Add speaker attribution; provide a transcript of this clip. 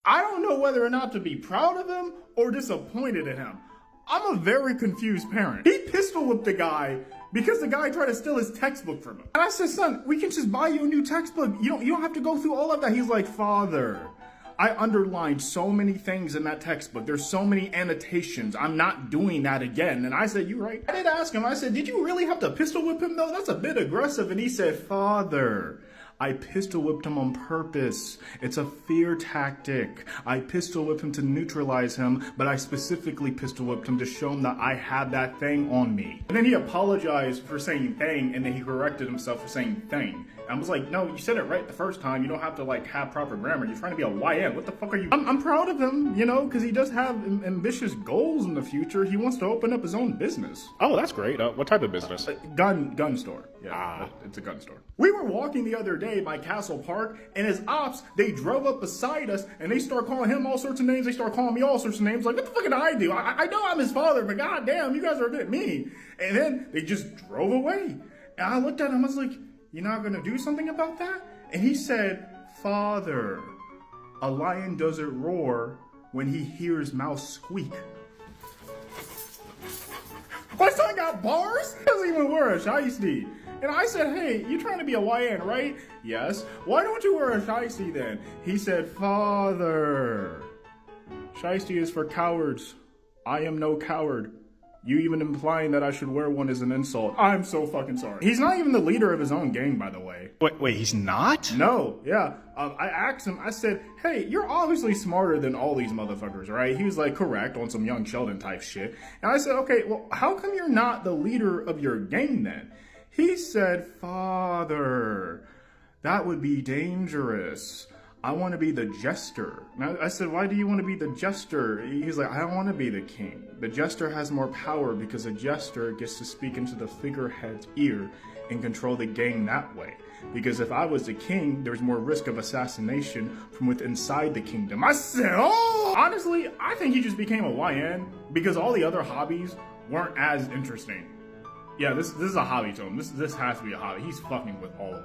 Speaker 1: I don't know whether or not to be proud of him or disappointed in him. I'm a very confused parent. He pistol whipped the guy because the guy tried to steal his textbook from him. And I said, son, we can just buy you a new textbook. You don't have to go through all of that. He's like, Father, I underlined so many things in that textbook. There's so many annotations. I'm not doing that again. And I said, you right. I did ask him, I said, did you really have to pistol whip him though? That's a bit aggressive. And he said, Father, I pistol whipped him on purpose. It's a fear tactic. I pistol whipped him to neutralize him, but I specifically pistol whipped him to show him that I had that thing on me. And then he apologized for saying thing, and then he corrected himself for saying thing. And I was like, no, you said it right the first time. You don't have to like have proper grammar. You're trying to be a YN. What the fuck are you? I'm proud of him, you know, because he does have ambitious goals in the future. He wants to open up his own business.
Speaker 2: Oh, that's great. What type of business?
Speaker 1: Gun store. Yeah, it's a gun store. We were walking the other day by Castle Park, and his ops, they drove up beside us, and they start calling him all sorts of names. They start calling me all sorts of names. Like, what the fuck did I do? I know I'm his father, but goddamn, you guys are a bit mean. And then they just drove away. And I looked at him, I was like, you're not gonna do something about that? And he said, Father, a lion doesn't roar when he hears mouse squeak. My son got bars? He doesn't even wear a shiesty. And I said, hey, you trying to be a YN, right? Yes. Why don't you wear a shiesty then? He said, Father, shiesty is for cowards. I am no coward. You even implying that I should wear one is an insult. I'm so fucking sorry. He's not even the leader of his own gang, by the way.
Speaker 2: Wait, he's not?
Speaker 1: No, yeah. I asked him, I said, hey, you're obviously smarter than all these motherfuckers, right? He was like, correct, on some Young Sheldon type shit. And I said, okay, well, how come you're not the leader of your gang then? He said, Father, that would be dangerous. I want to be the jester. And I said, why do you want to be the jester? He's like, I don't want to be the king. The jester has more power because a jester gets to speak into the figurehead's ear and control the gang that way. Because if I was the king, there's more risk of assassination from within inside the kingdom. I said, oh! Honestly, I think he just became a YN because all the other hobbies weren't as interesting. Yeah, this is a hobby to him. This has to be a hobby. He's fucking with all of them.